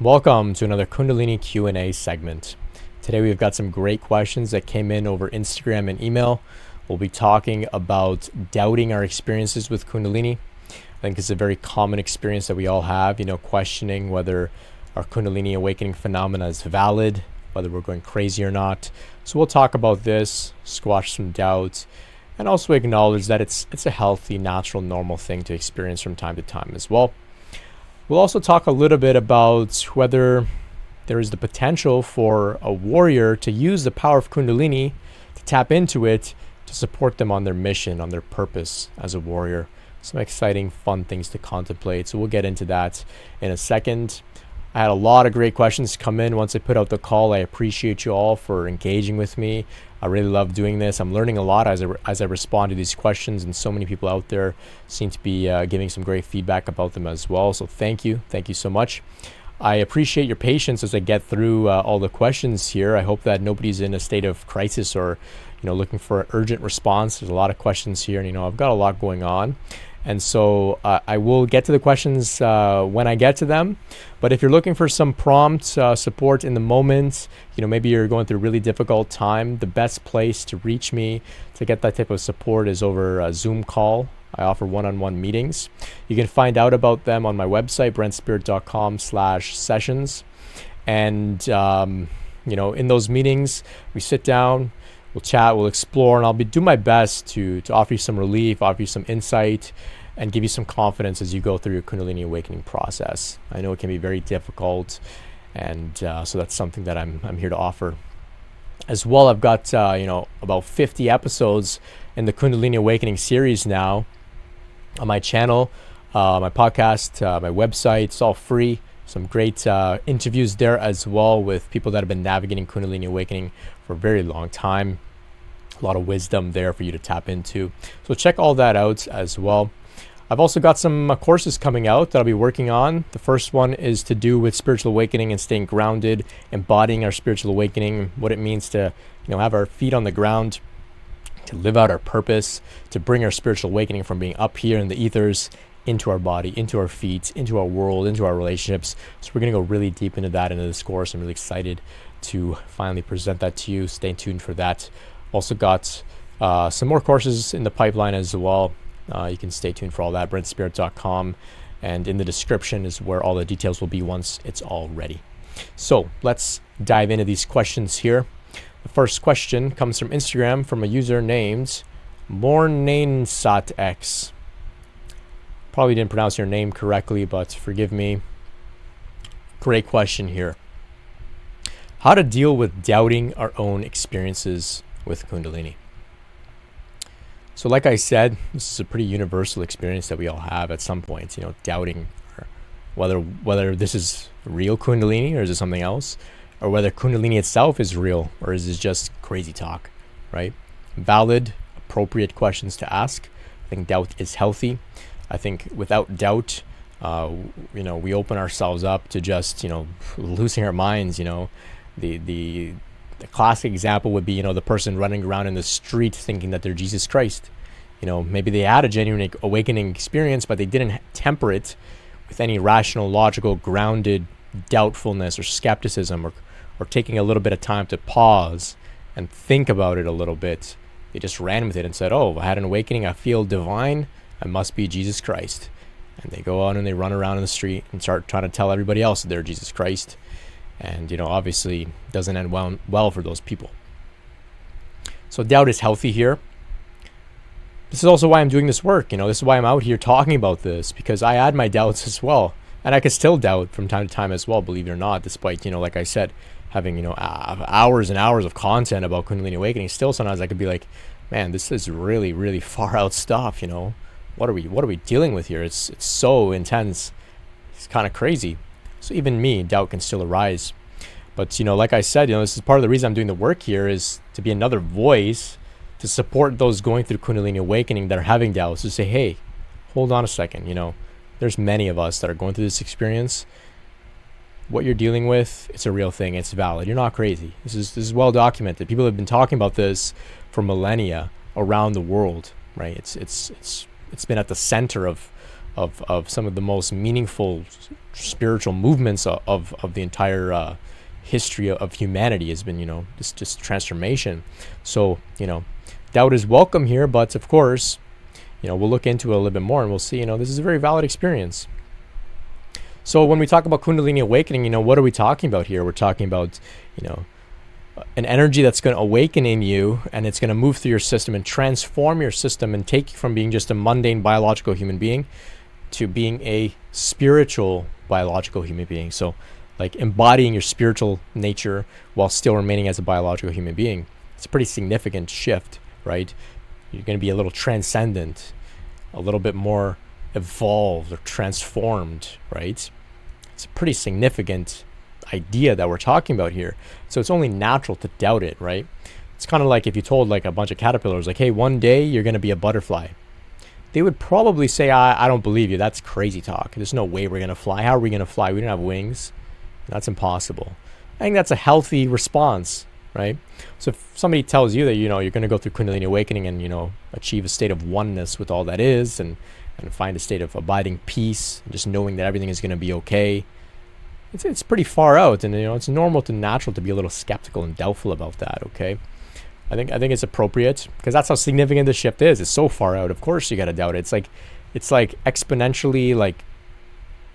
Welcome to another Kundalini Q&A segment. Today we've got some great questions that came in over Instagram and email. We'll be talking about doubting our experiences with Kundalini. I think it's a very common experience that we all have, questioning whether our Kundalini awakening phenomena is valid, whether we're going crazy or not. So we'll talk about this, squash some doubts, and also acknowledge that it's a healthy, natural, normal thing to experience from time to time as well. We'll also talk a little bit about whether there is the potential for a warrior to use the power of Kundalini, to tap into it, to support them on their mission, on their purpose as a warrior. Some exciting, fun things to contemplate. So we'll get into that in a second. I had a lot of great questions come in once I put out the call. I appreciate you all for engaging with me. I really love doing this. I'm learning a lot as I respond to these questions, and so many people out there seem to be giving some great feedback about them as well. So thank you so much. I appreciate your patience as I get through all the questions here. I hope that nobody's in a state of crisis or looking for an urgent response. There's a lot of questions here, and I've got a lot going on. And so I will get to the questions when I get to them. But if you're looking for some prompt support in the moment, maybe you're going through a really difficult time, the best place to reach me to get that type of support is over a Zoom call. I offer one-on-one meetings. You can find out about them on my website, brentspirit.com/sessions. And, in those meetings, we sit down, we'll chat, we'll explore, and I'll do my best to offer you some relief, offer you some insight, and give you some confidence as you go through your Kundalini awakening process. I know it can be very difficult, and so that's something that I'm here to offer. As well, I've got about 50 episodes in the Kundalini awakening series now on my channel, my podcast, my website. It's all free. Some great interviews there as well with people that have been navigating Kundalini awakening for a very long time. A lot of wisdom there for you to tap into. So check all that out as well. I've also got some courses coming out that I'll be working on. The first one is to do with spiritual awakening and staying grounded, embodying our spiritual awakening, what it means to have our feet on the ground, to live out our purpose, to bring our spiritual awakening from being up here in the ethers into our body, into our feet, into our world, into our relationships. So we're going to go really deep into that, into this course. I'm really excited to finally present that to you. Stay tuned for that. Also got some more courses in the pipeline as well. You can stay tuned for all that, brentspirit.com. And in the description is where all the details will be once it's all ready. So let's dive into these questions here. The first question comes from Instagram from a user named MornaneSatX. Probably didn't pronounce your name correctly, but forgive me. Great question here. How to deal with doubting our own experiences with Kundalini. So like I said, this is a pretty universal experience that we all have at some point, doubting whether this is real Kundalini or is it something else, or whether Kundalini itself is real or is it just crazy talk, right? Valid, appropriate questions to ask. I think doubt is healthy. I think without doubt, we open ourselves up to just, losing our minds. The classic example would be, the person running around in the street thinking that they're Jesus Christ. Maybe they had a genuine awakening experience, but they didn't temper it with any rational, logical, grounded doubtfulness or skepticism, or taking a little bit of time to pause and think about it a little bit. They just ran with it and said, oh, I had an awakening. I feel divine. I must be Jesus Christ. And they go out and they run around in the street and start trying to tell everybody else that they're Jesus Christ. And, obviously doesn't end well for those people. So doubt is healthy here. This is also why I'm doing this work. This is why I'm out here talking about this, because I had my doubts as well. And I can still doubt from time to time as well, believe it or not, despite, like I said, having, hours and hours of content about Kundalini awakening. Still, sometimes I could be like, man, this is really, really far out stuff, What are we dealing with here? It's so intense. It's kind of crazy. So even me, doubt can still arise. But, like I said, this is part of the reason I'm doing the work here, is to be another voice to support those going through Kundalini awakening that are having doubts, to say, hey, hold on a second. There's many of us that are going through this experience. What you're dealing with, it's a real thing. It's valid. You're not crazy. This is well documented. People have been talking about this for millennia around the world, right? It's been at the center of of some of the most meaningful spiritual movements of the entire history of humanity has been, just transformation. So, doubt is welcome here, but of course, we'll look into it a little bit more and we'll see, this is a very valid experience. So when we talk about Kundalini awakening, what are we talking about here? We're talking about, an energy that's going to awaken in you, and it's going to move through your system and transform your system and take you from being just a mundane biological human being to being a spiritual biological human being. So like embodying your spiritual nature while still remaining as a biological human being. It's a pretty significant shift, right? You're going to be a little transcendent, a little bit more evolved or transformed, right? It's a pretty significant idea that we're talking about here. So it's only natural to doubt it, right? It's kind of like if you told like a bunch of caterpillars, like, hey, one day you're going to be a butterfly. They would probably say, I don't believe you. That's crazy talk. There's no way we're going to fly. How are we going to fly? We don't have wings. That's impossible. I think that's a healthy response, right? So if somebody tells you that, you're going to go through Kundalini awakening and, achieve a state of oneness with all that is and find a state of abiding peace, and just knowing that everything is going to be okay, it's pretty far out. And, it's normal and natural to be a little skeptical and doubtful about that, okay? I think it's appropriate because that's how significant the shift is. It's so far out. Of course you got to doubt it. It's like exponentially like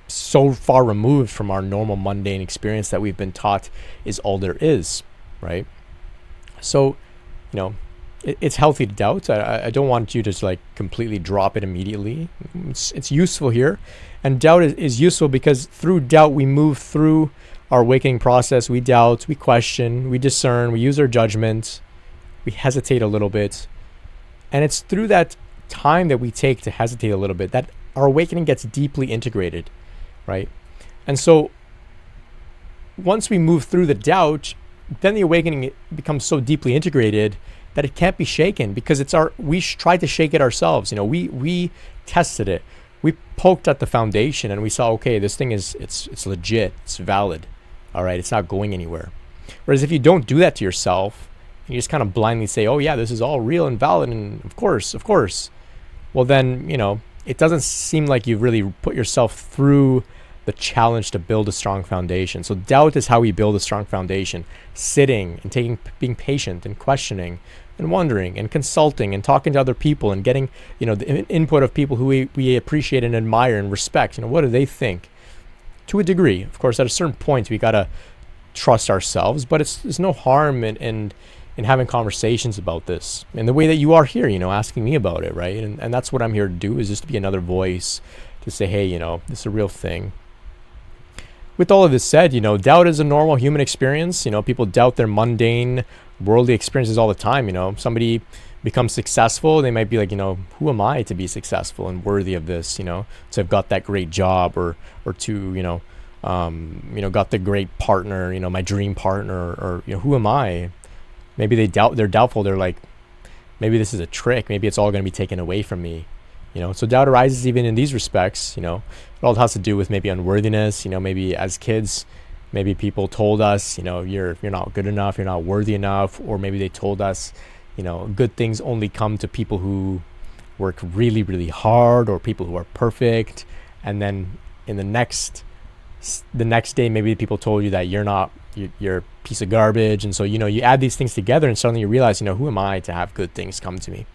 so far removed from our normal mundane experience that we've been taught is all there is, right? So, it's healthy to doubt. I don't want you to just like completely drop it immediately. It's useful here, and doubt is useful because through doubt we move through our awakening process. We doubt, we question, we discern, we use our judgment, we hesitate a little bit, and it's through that time that we take to hesitate a little bit that our awakening gets deeply integrated, right? And so once we move through the doubt, then the awakening becomes so deeply integrated that it can't be shaken because we tried to shake it ourselves. We tested it. We poked at the foundation and we saw, okay, this thing it's legit, it's valid. All right, it's not going anywhere. Whereas if you don't do that to yourself, and you just kind of blindly say, oh yeah, this is all real and valid, and of course, well then, it doesn't seem like you've really put yourself through the challenge to build a strong foundation. So doubt is how we build a strong foundation. Sitting and being patient and questioning and wondering and consulting and talking to other people and getting, the input of people who we appreciate and admire and respect. What do they think? To a degree, of course, at a certain point, we got to trust ourselves, but there's no harm in having conversations about this in the way that you are here, asking me about it, right? And that's what I'm here to do, is just to be another voice to say, hey, this is a real thing. With all of this said, doubt is a normal human experience. People doubt their mundane, worldly experiences all the time. Somebody becomes successful, they might be like, who am I to be successful and worthy of this? To have got that great job or to, got the great partner, my dream partner, or who am I? Maybe they're doubtful. They're like, maybe this is a trick. Maybe it's all going to be taken away from me. So doubt arises even in these respects. It all has to do with maybe unworthiness. Maybe as kids, maybe people told us, you're not good enough, you're not worthy enough, or maybe they told us, good things only come to people who work really, really hard, or people who are perfect. And then in the next day, maybe people told you that you're a piece of garbage. And so, you add these things together and suddenly you realize, who am I to have good things come to me?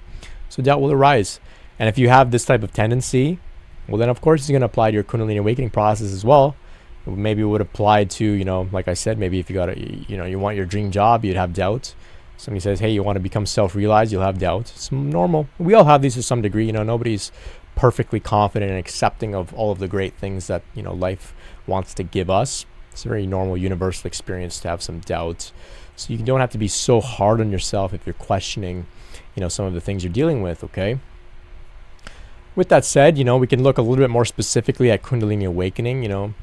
So doubt will arise. And if you have this type of tendency, well, then of course it's going to apply to your Kundalini awakening process as well. Maybe it would apply to, like I said, maybe if you got you want your dream job, you'd have doubt. Somebody says, hey, you want to become self-realized, you'll have doubt. It's normal. We all have these to some degree. Nobody's perfectly confident and accepting of all of the great things that, life wants to give us. It's a very normal, universal experience to have some doubt. So you don't have to be so hard on yourself if you're questioning, some of the things you're dealing with, okay? With that said, we can look a little bit more specifically at Kundalini awakening.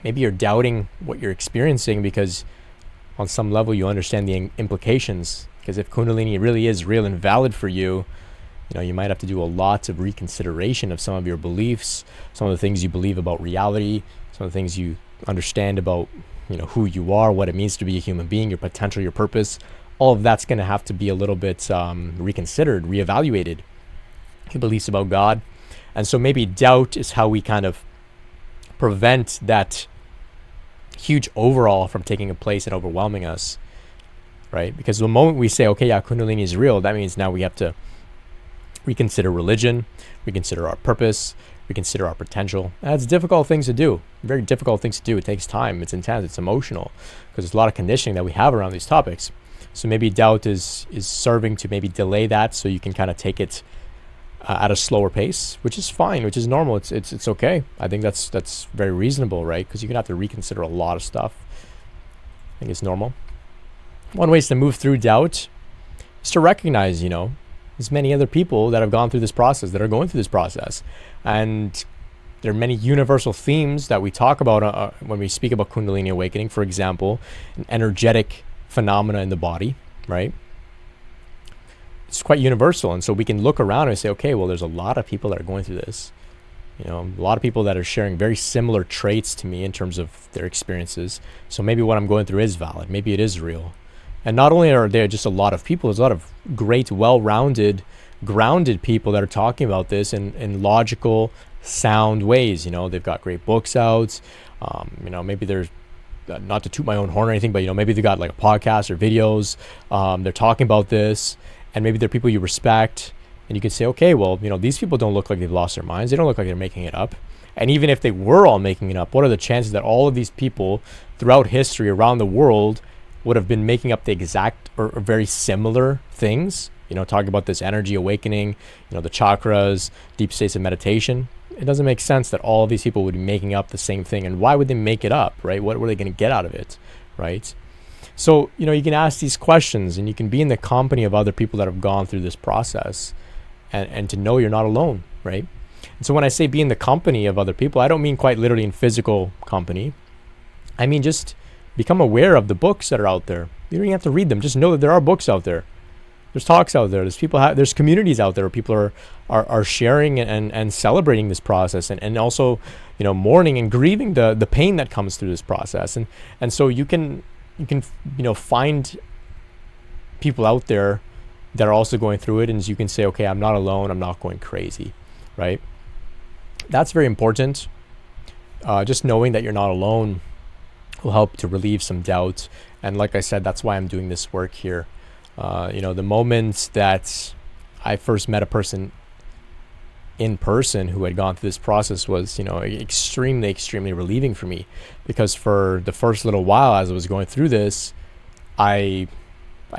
Maybe you're doubting what you're experiencing because on some level you understand the implications. Because if Kundalini really is real and valid for you, you might have to do a lot of reconsideration of some of your beliefs, some of the things you believe about reality, some of the things you understand about, who you are, what it means to be a human being, your potential, your purpose. All of that's going to have to be a little bit reconsidered, reevaluated. Your beliefs about God. And so maybe doubt is how we kind of prevent that huge overall from taking place and overwhelming us, right? Because the moment we say, okay, yeah, Kundalini is real, that means now we have to reconsider religion, reconsider our purpose, reconsider our potential. That's difficult things to do. Very difficult things to do. It takes time. It's intense. It's emotional, because there's a lot of conditioning that we have around these topics. So maybe doubt is serving to maybe delay that, so you can kind of take it at a slower pace, which is fine, which is normal. It's okay. I think that's very reasonable, right? Because you're gonna have to reconsider a lot of stuff. I think it's normal. One way is to move through doubt is to recognize, there's many other people that have gone through this process, that are going through this process. And there are many universal themes that we talk about when we speak about Kundalini awakening. For example, an energetic phenomena in the body, right? It's quite universal. And so we can look around and say, okay, well, there's a lot of people that are going through this. A lot of people that are sharing very similar traits to me in terms of their experiences. So maybe what I'm going through is valid. Maybe it is real. And not only are there just a lot of people, there's a lot of great, well-rounded, grounded people that are talking about this in logical, sound ways. They've got great books out. Maybe there's, not to toot my own horn or anything, but maybe they got like a podcast or videos. They're talking about this, and maybe they're people you respect, and you can say, okay, well, these people don't look like they've lost their minds. They don't look like they're making it up. And even if they were all making it up, what are the chances that all of these people throughout history around the world would have been making up the exact or very similar things? Talking about this energy awakening, the chakras, deep states of meditation. It doesn't make sense that all of these people would be making up the same thing. And why would they make it up, right? What were they going to get out of it, right? So, you can ask these questions, and you can be in the company of other people that have gone through this process, and to know you're not alone, right? And so when I say be in the company of other people, I don't mean quite literally in physical company. I mean just become aware of the books that are out there. You don't even have to read them. Just know that there are books out there. There's talks out there. There's communities out there where people are sharing and celebrating this process, and also, mourning and grieving the pain that comes through this process. And so you can find people out there that are also going through it, and you can say, okay, I'm not alone. I'm not going crazy, right? That's very important. Just knowing that you're not alone will help to relieve some doubt. And like I said, that's why I'm doing this work here. The moment that I first met a person in person who had gone through this process was, extremely, extremely relieving for me, because for the first little while as I was going through this, I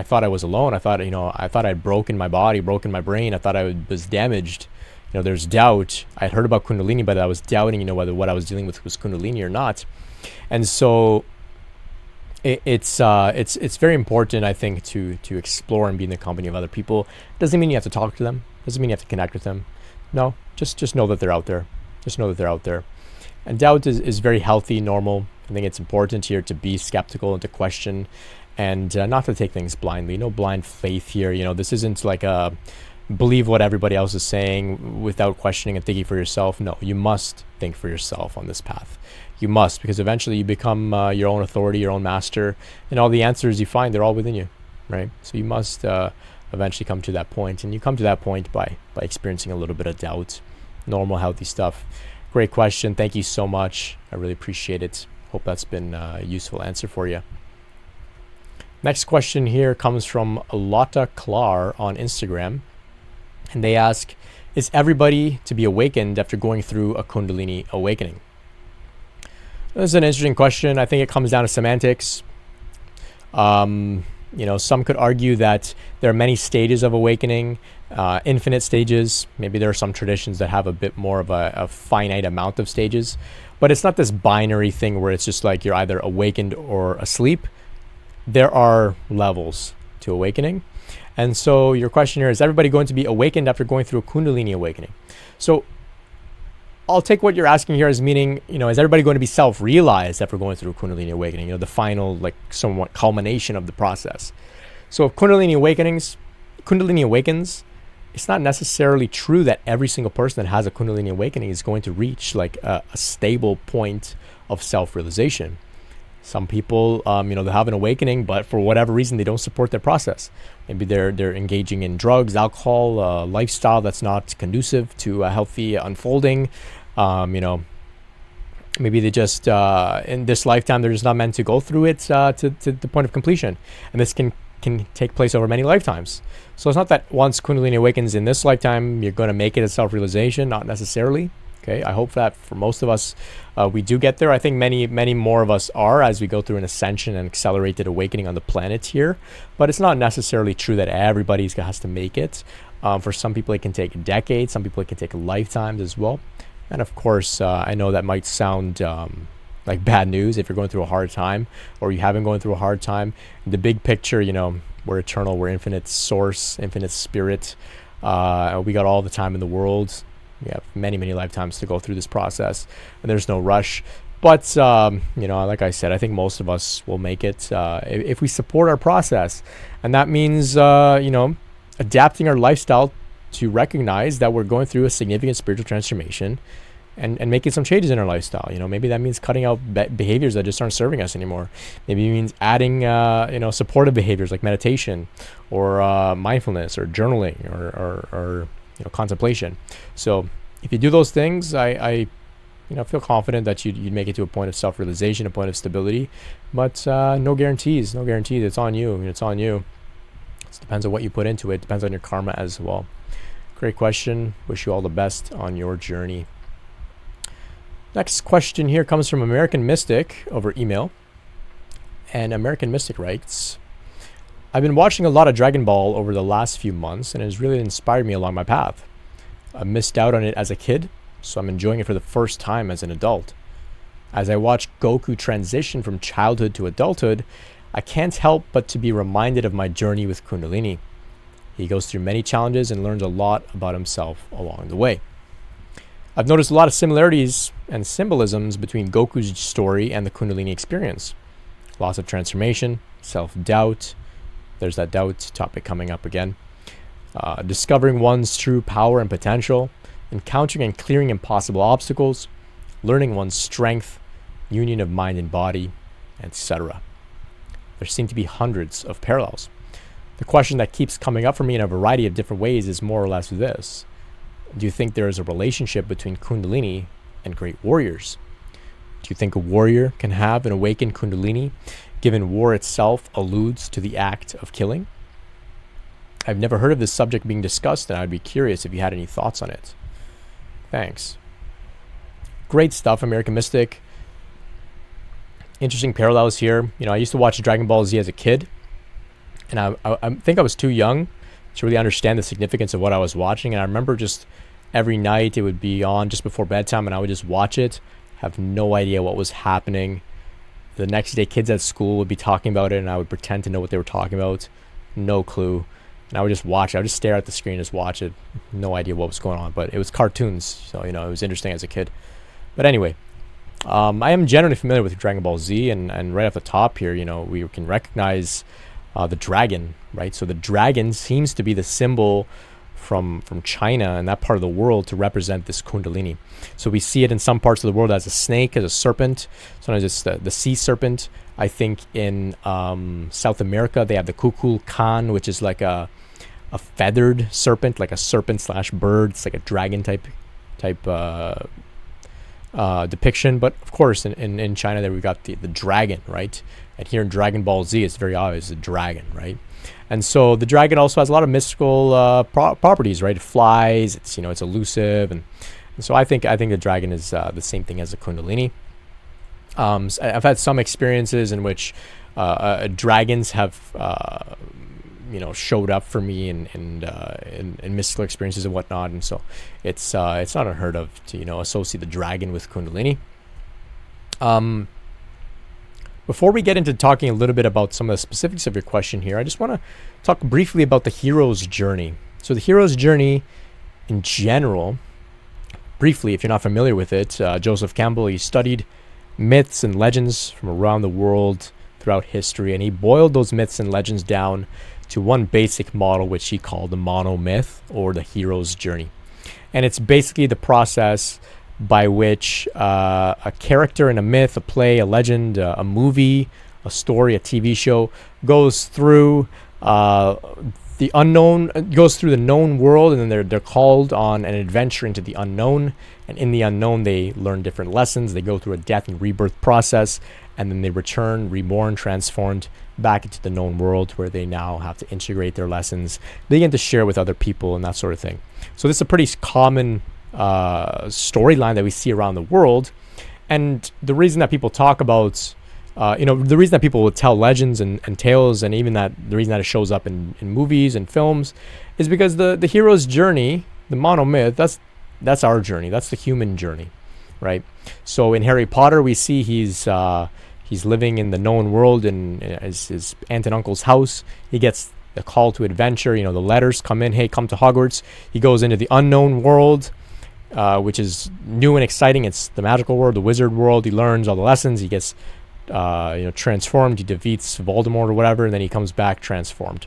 thought I was alone. I thought I'd broken my body, broken my brain. I thought I was damaged. There's doubt. I'd heard about Kundalini, but I was doubting, whether what I was dealing with was Kundalini or not. And so it's very important, I think, to explore and be in the company of other people. Doesn't mean you have to talk to them. Doesn't mean you have to connect with them. No, just know that they're out there. Just know that they're out there. And doubt is very healthy, normal. I think it's important here to be skeptical and to question, and not to take things blindly. No blind faith here. This isn't like a believe what everybody else is saying without questioning and thinking for yourself. No, you must think for yourself on this path. You must, because eventually you become your own authority, your own master, and all the answers you find, they're all within you, right? So you must eventually come to that point, and you come to that point by experiencing a little bit of doubt. Normal, healthy stuff. Great question. Thank you so much. I really appreciate it. Hope that's been a useful answer for you. Next question here comes from Lotta Klar on Instagram, and they ask, is everybody to be awakened after going through a Kundalini awakening? This is an interesting question. I think it comes down to semantics. Some could argue that there are many stages of awakening, infinite stages. Maybe there are some traditions that have a bit more of a finite amount of stages, but it's not this binary thing where it's just like you're either awakened or asleep. There are levels to awakening. And so your question here is everybody going to be awakened after going through a Kundalini awakening? So I'll take what you're asking here as meaning, is everybody going to be self-realized after going through a Kundalini awakening, the final, somewhat culmination of the process. So if Kundalini awakens, it's not necessarily true that every single person that has a Kundalini awakening is going to reach a stable point of self-realization. Some people, they have an awakening, but for whatever reason, they don't support their process. Maybe they're engaging in drugs, alcohol, lifestyle that's not conducive to a healthy unfolding. Maybe they just, in this lifetime, they're just not meant to go through it to the point of completion. And this can take place over many lifetimes. So it's not that once Kundalini awakens in this lifetime, you're going to make it a self-realization, not necessarily. Okay, I hope that for most of us, we do get there. I think many more of us are as we go through an ascension and accelerated awakening on the planet here. But it's not necessarily true that everybody has to make it. For some people, it can take decades. Some people, it can take lifetimes as well. And of course, I know that might sound like bad news if you're going through a hard time or you haven't gone through a hard time. The big picture, we're eternal, we're infinite source, infinite spirit. We got all the time in the world. We have many, many lifetimes to go through this process, and there's no rush. But, like I said, I think most of us will make it if we support our process. And that means, adapting our lifestyle to recognize that we're going through a significant spiritual transformation and making some changes in our lifestyle. Maybe that means cutting out behaviors that just aren't serving us anymore. Maybe it means adding, supportive behaviors like meditation or mindfulness or journaling or contemplation. So if you do those things, I feel confident that you'd make it to a point of self-realization, a point of stability, but no guarantees. It's on you. It depends on what you put into it. Depends on your karma as well. Great question. Wish you all the best on your journey. Next question here comes from American Mystic over email. And American Mystic writes, I've been watching a lot of Dragon Ball over the last few months, and it has really inspired me along my path. I missed out on it as a kid, so I'm enjoying it for the first time as an adult. As I watch Goku transition from childhood to adulthood, I can't help but to be reminded of my journey with Kundalini. He goes through many challenges and learns a lot about himself along the way. I've noticed a lot of similarities and symbolisms between Goku's story and the Kundalini experience. Loss of transformation, self-doubt. There's that doubt topic coming up again. Discovering one's true power and potential, encountering and clearing impossible obstacles, learning one's strength, union of mind and body, etc. There seem to be hundreds of parallels. The question that keeps coming up for me in a variety of different ways is more or less this. Do you think there is a relationship between Kundalini and great warriors? Do you think a warrior can have an awakened Kundalini, given war itself alludes to the act of killing? I've never heard of this subject being discussed, and I'd be curious if you had any thoughts on it. Thanks. Great stuff, American Mystic. Interesting parallels here. I used to watch Dragon Ball Z as a kid, and I think I was too young to really understand the significance of what I was watching. And I remember just every night it would be on just before bedtime, and I would just watch it, have no idea what was happening. The next day, kids at school would be talking about it, and I would pretend to know what they were talking about. No clue. And I would just watch it. I would just stare at the screen, just watch it. No idea what was going on, but it was cartoons, so it was interesting as a kid. But anyway, I am generally familiar with Dragon Ball Z, and right off the top here, we can recognize the dragon, right? So the dragon seems to be the symbol from China and that part of the world to represent this Kundalini. So we see it in some parts of the world as a snake, as a serpent. Sometimes it's the sea serpent. I think in South America they have the Kukulkan, which is like a feathered serpent, like a serpent / bird. It's like a dragon type depiction. But of course in China there we got the dragon, right? And here in Dragon Ball Z it's very obvious, the dragon, right? And so the dragon also has a lot of mystical properties, right? It flies, it's it's elusive, and so I think the dragon is the same thing as the Kundalini. I've had some experiences in which dragons have showed up for me in mystical experiences and whatnot, and so it's not unheard of to associate the dragon with Kundalini. Before we get into talking a little bit about some of the specifics of your question here, I just want to talk briefly about the hero's journey. So the hero's journey in general, briefly, if you're not familiar with it, Joseph Campbell, he studied myths and legends from around the world throughout history, and he boiled those myths and legends down to one basic model, which he called the monomyth, or the hero's journey. And it's basically the process by which a character in a myth, a play, a legend, a movie, a story, a TV show goes through the unknown, goes through the known world, and then they're called on an adventure into the unknown. And in the unknown, they learn different lessons. They go through a death and rebirth process, and then they return, reborn, transformed back into the known world, where they now have to integrate their lessons, begin to share with other people, and that sort of thing. So this is a pretty common storyline that we see around the world. And the reason that people talk about the reason that people would tell legends and tales, and even that the reason that it shows up in movies and films, is because the hero's journey, the monomyth, that's our journey. That's the human journey, right? So in Harry Potter, we see he's living in the known world in his aunt and uncle's house. He gets a call to adventure. The letters come in, hey, come to Hogwarts. He goes into the unknown world, which is new and exciting. It's the magical world, the wizard world. He learns all the lessons. He gets transformed. He defeats Voldemort or whatever, and then he comes back transformed.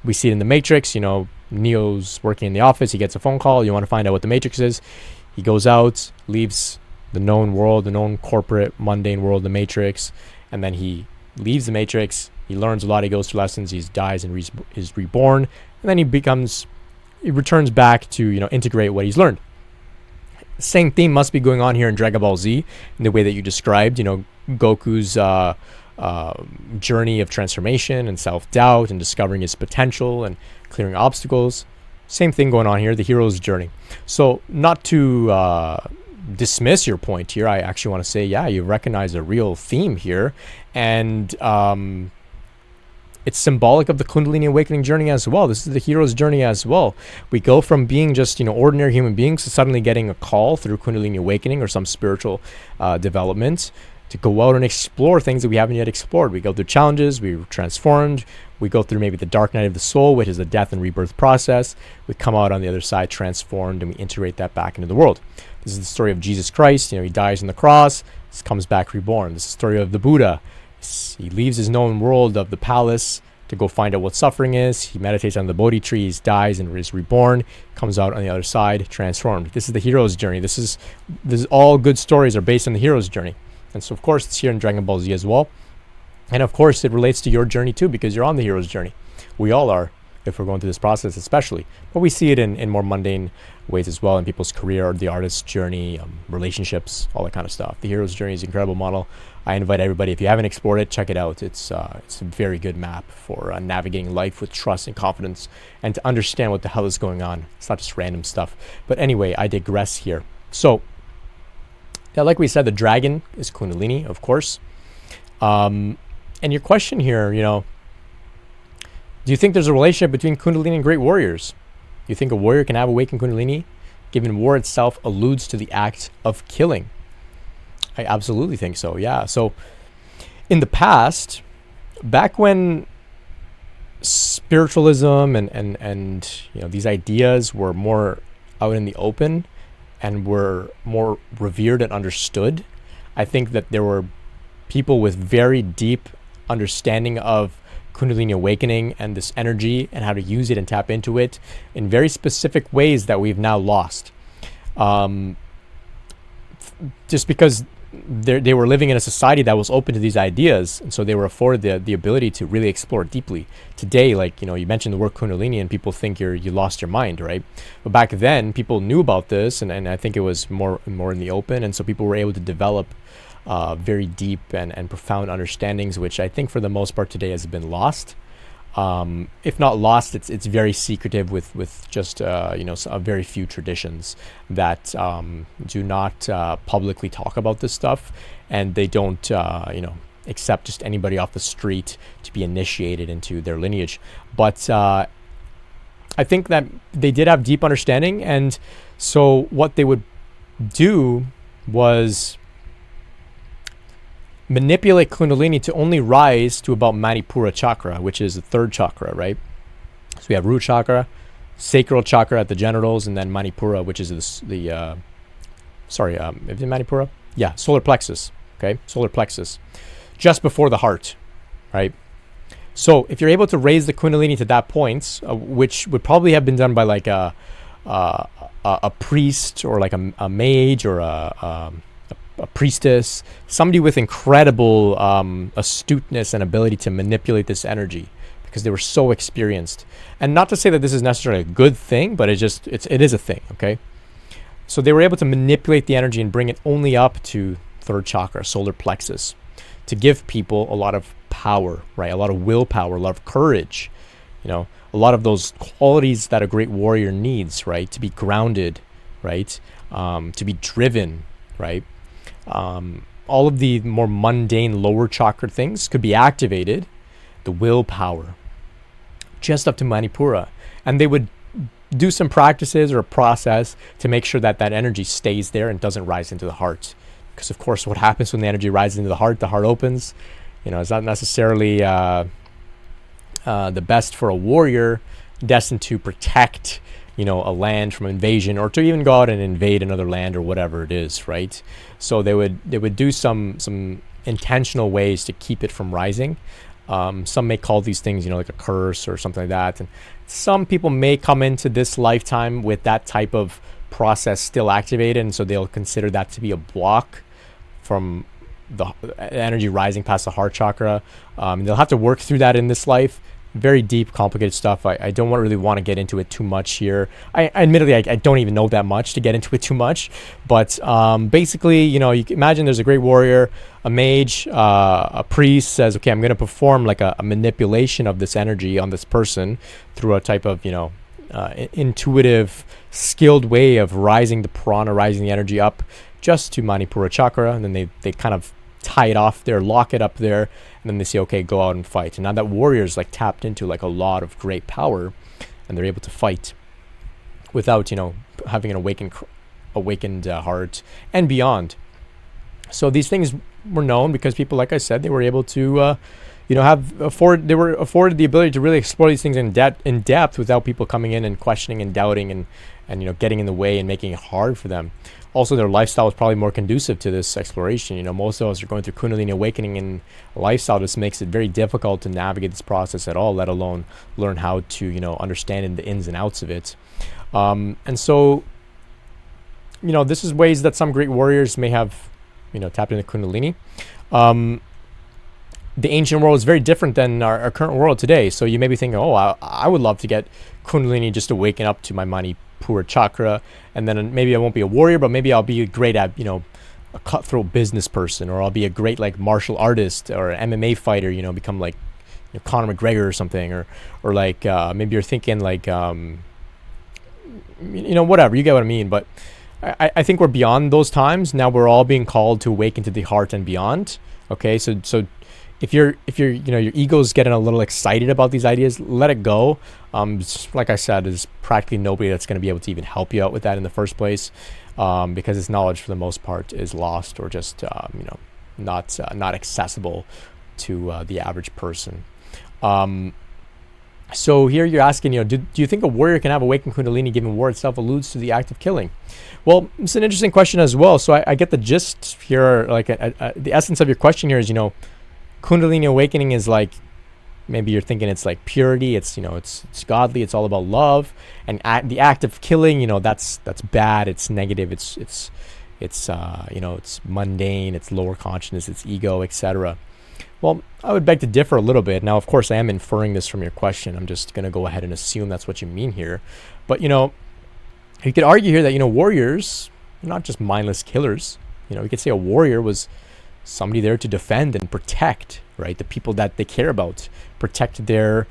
We see it in the Matrix. Neo's working in the office. He gets a phone call. You want to find out what the Matrix is. He goes out, leaves the known world, the known corporate mundane world, the Matrix, and then he leaves the Matrix. He learns a lot. He goes through lessons. He dies and is reborn, and then he returns back to integrate what he's learned. Same theme must be going on here in Dragon Ball Z, in the way that you described. Goku's journey of transformation and self-doubt and discovering his potential and clearing obstacles. Same thing going on here, the hero's journey. So not to dismiss your point here, I actually want to say, yeah, you recognize a real theme here, and it's symbolic of the Kundalini awakening journey as well. This is the hero's journey as well. We go from being just ordinary human beings to suddenly getting a call through Kundalini awakening or some spiritual development to go out and explore things that we haven't yet explored. We go through challenges, we're transformed, we go through maybe the dark night of the soul, which is the death and rebirth process. We come out on the other side transformed, and we integrate that back into the world. This is the story of Jesus Christ. He dies on the cross, comes back reborn. This is the story of the Buddha. He leaves his known world of the palace to go find out what suffering is. He meditates on the Bodhi trees, dies and is reborn, comes out on the other side transformed. This is the hero's journey. This is all good stories are based on the hero's journey. And so, of course, it's here in Dragon Ball Z as well. And, of course, it relates to your journey, too, because you're on the hero's journey. We all are, if we're going through this process especially. But we see it in more mundane ways as well, in people's career, the artist's journey, relationships, all that kind of stuff. The hero's journey is an incredible model. I invite everybody, if you haven't explored it, check it out. It's a very good map for navigating life with trust and confidence, and to understand what the hell is going on. It's not just random stuff. But anyway, I digress here. So, yeah, like we said, the dragon is Kundalini, of course. And your question here, do you think there's a relationship between Kundalini and great warriors? Do you think a warrior can have awakened Kundalini, given war itself alludes to the act of killing? I absolutely think so, yeah. So in the past, back when spiritualism and these ideas were more out in the open and were more revered and understood, I think that there were people with very deep understanding of Kundalini awakening and this energy and how to use it and tap into it in very specific ways that we've now lost. Just because they were living in a society that was open to these ideas, and so they were afforded the ability to really explore deeply. Today, you mentioned the word Kundalini and people think you lost your mind, right? But back then, people knew about this, and I think it was more in the open, and so people were able to develop very deep and profound understandings, which I think for the most part today has been lost. If not lost, it's very secretive with just a very few traditions that do not publicly talk about this stuff, and they don't accept just anybody off the street to be initiated into their lineage. But I think that they did have deep understanding, and so what they would do was manipulate Kundalini to only rise to about Manipura chakra, which is the third chakra, right? So we have root chakra, sacral chakra at the genitals, and then Manipura, which is is it Manipura? Yeah, solar plexus, okay? Solar plexus, just before the heart, right? So if you're able to raise the Kundalini to that point, which would probably have been done by like a a priest or like a mage or a priestess, somebody with incredible astuteness and ability to manipulate this energy because they were so experienced. And not to say that this is necessarily a good thing, but it is a thing, okay? So they were able to manipulate the energy and bring it only up to third chakra, solar plexus, to give people a lot of power, right? A lot of willpower, a lot of courage, a lot of those qualities that a great warrior needs, right? To be grounded, right? To be driven, right? All of the more mundane lower chakra things could be activated, the willpower, just up to Manipura. And they would do some practices or a process to make sure that that energy stays there and doesn't rise into the heart. Because of course, what happens when the energy rises into the heart opens. It's not necessarily the best for a warrior destined to protect, a land from invasion, or to even go out and invade another land or whatever it is, right? So they would do some intentional ways to keep it from rising. Some may call these things, like a curse or something like that. And some people may come into this lifetime with that type of process still activated, and so they'll consider that to be a block from the energy rising past the heart chakra. They'll have to work through that in this life. Very deep, complicated stuff. I don't really want to get into it too much here. Admittedly, I don't even know that much to get into it too much. But basically, you can imagine there's a great warrior, a mage, a priest says, okay, I'm going to perform like a manipulation of this energy on this person through a type of, intuitive, skilled way of rising the prana, rising the energy up just to Manipura chakra. And then they kind of tie it off there, lock it up there, and then they say, okay, go out and fight. And now that warrior's like tapped into like a lot of great power, and they're able to fight without, having an awakened heart and beyond. So these things were known because people, like I said, they were able to, they were afforded the ability to really explore these things in depth without people coming in and questioning and doubting and getting in the way and making it hard for them. Also, their lifestyle was probably more conducive to this exploration. Most of us are going through Kundalini awakening, and lifestyle just makes it very difficult to navigate this process at all, let alone learn how to, understand the ins and outs of it. And so, this is ways that some great warriors may have, tapped into Kundalini. The ancient world is very different than our current world today. So you may be thinking, I would love to get Kundalini just to waken up to my Manipura chakra, and then maybe I won't be a warrior, but maybe I'll be great at, a cutthroat business person, or I'll be a great like martial artist or an MMA fighter, become like Conor McGregor or something, or like maybe you're thinking like, whatever, you get what I mean. But I think we're beyond those times. Now we're all being called to awaken to the heart and beyond. Okay, so if you're your ego's getting a little excited about these ideas, let it go. Like I said, there's practically nobody that's going to be able to even help you out with that in the first place, because this knowledge for the most part is lost or just not accessible to the average person. So here you're asking, do you think a warrior can have awakened Kundalini given war itself alludes to the act of killing? Well, it's an interesting question as well. So I get the gist here, like the essence of your question here is, Kundalini awakening is like, maybe you're thinking it's like purity, it's it's godly, it's all about love, and the act of killing, that's bad, it's negative, it's mundane, it's lower consciousness, it's ego, etc. Well, I would beg to differ a little bit. Now, of course, I am inferring this from your question. I'm just going to go ahead and assume that's what you mean here. But you could argue here that warriors are not just mindless killers. You could say a warrior was somebody there to defend and protect, right, the people that they care about, protect their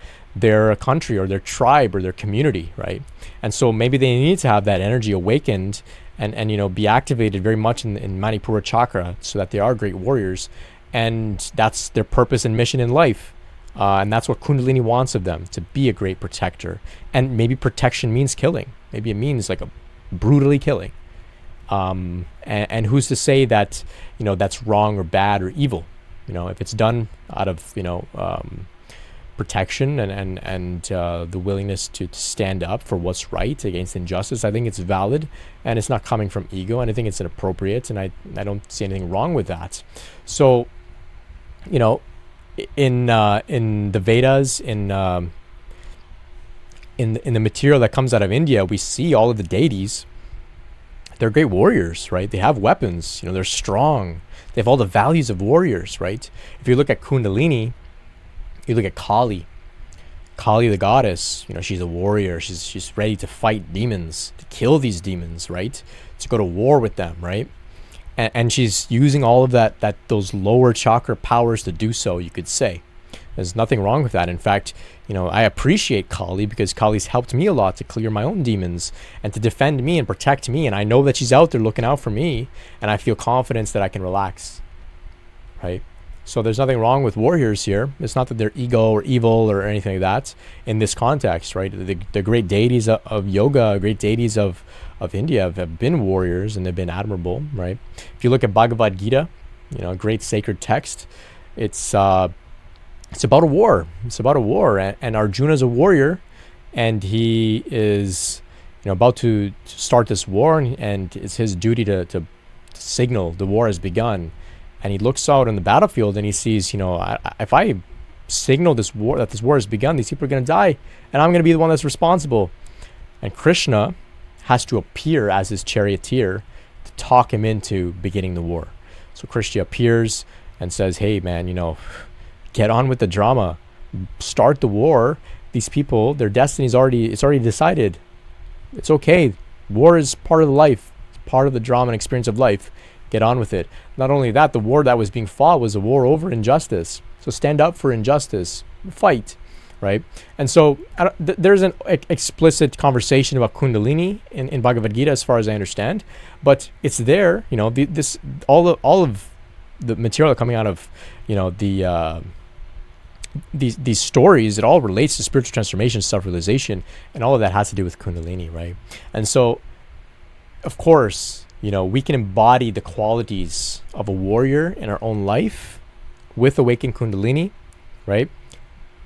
country or their tribe or their community, right? And so maybe they need to have that energy awakened and be activated very much in Manipura chakra so that they are great warriors, and that's their purpose and mission in life. And that's what Kundalini wants of them, to be a great protector. And maybe protection means killing. Maybe it means like a brutally killing. And who's to say that that's wrong or bad or evil? If it's done out of protection and the willingness to stand up for what's right against injustice, I think it's valid, and it's not coming from ego, and I think it's inappropriate, and I don't see anything wrong with that. So in the Vedas, in in the material that comes out of India, we see all of the deities. They're great warriors, right? They have weapons, they're strong. They have all the values of warriors, right? If you look at Kundalini, you look at Kali. Kali, the goddess, she's a warrior. She's ready to fight demons, to kill these demons, right? To go to war with them, right? And she's using all of those lower chakra powers to do so, you could say. There's nothing wrong with that. In fact, I appreciate Kali because Kali's helped me a lot to clear my own demons and to defend me and protect me. And I know that she's out there looking out for me, and I feel confidence that I can relax, right? So there's nothing wrong with warriors here. It's not that they're ego or evil or anything like that in this context, right? The great deities of yoga, great deities of India have been warriors, and they've been admirable, right? If you look at Bhagavad Gita, a great sacred text, it's about a war. It's about a war, and Arjuna's a warrior, and he is, about to start this war, and it's his duty to signal the war has begun. And he looks out on the battlefield and he sees, if I signal this war, that this war has begun, these people are going to die, and I'm going to be the one that's responsible. And Krishna has to appear as his charioteer to talk him into beginning the war. So Krishna appears and says, hey man, get on with the drama, start the war. These people, their destiny it's already decided. It's okay. War is part of the life, it's part of the drama and experience of life. Get on with it. Not only that, the war that was being fought was a war over injustice. So stand up for injustice, fight, right? And so there's an explicit conversation about Kundalini in Bhagavad Gita, as far as I understand, but it's there. All of the material coming out of these stories, it all relates to spiritual transformation, self-realization, and all of that has to do with Kundalini, right? And so, of course, we can embody the qualities of a warrior in our own life with awakened Kundalini, right?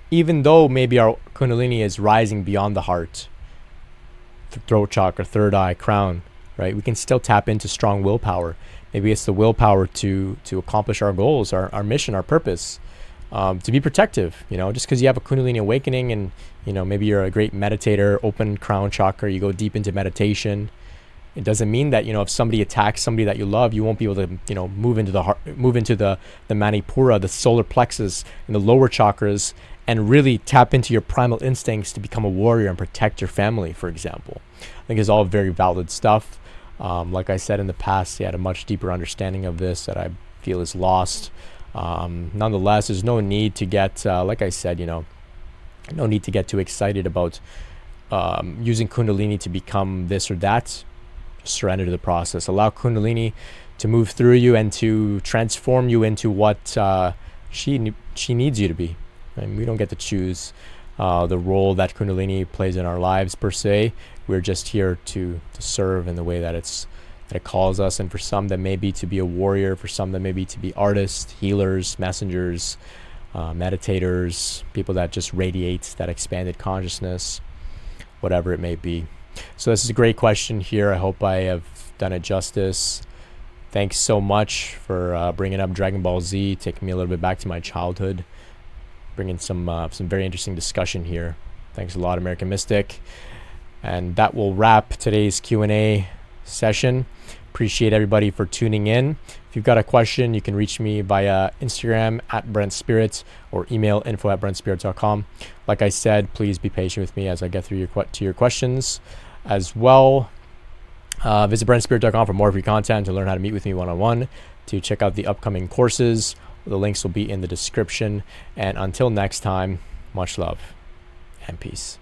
Even though maybe our Kundalini is rising beyond the heart, the throat chakra, third eye, crown, right? We can still tap into strong willpower. Maybe it's the willpower to accomplish our goals, our mission, our purpose, to be protective. Just because you have a Kundalini awakening and, maybe you're a great meditator, open crown chakra, you go deep into meditation. It doesn't mean that, if somebody attacks somebody that you love, you won't be able to, move into the heart, move into the Manipura, the solar plexus, and the lower chakras, and really tap into your primal instincts to become a warrior and protect your family, for example. I think it's all very valid stuff. Like I said in the past, I had a much deeper understanding of this that I feel is lost. Nonetheless, there's no need to get, like I said, no need to get too excited about using Kundalini to become this or that. Surrender to the process. Allow Kundalini to move through you and to transform you into what she needs you to be. And we don't get to choose the role that Kundalini plays in our lives per se. We're just here to serve in the way that it calls us. And for some, that may be to be a warrior. For some, that may be to be artists, healers, messengers, meditators, people that just radiate that expanded consciousness, whatever it may be. So this is a great question here. I hope I have done it justice. Thanks so much for bringing up Dragon Ball Z, taking me a little bit back to my childhood, bringing some very interesting discussion here. Thanks a lot, American Mystic. And that will wrap today's Q&A session. Appreciate everybody for tuning in. If you've got a question, you can reach me via Instagram @BrentSpirit or email info@BrentSpirit.com. Like I said, please be patient with me as I get through your questions as well. Visit BrentSpirit.com for more free content, to learn how to meet with me one-on-one, to check out the upcoming courses. The links will be in the description. And until next time, much love and peace.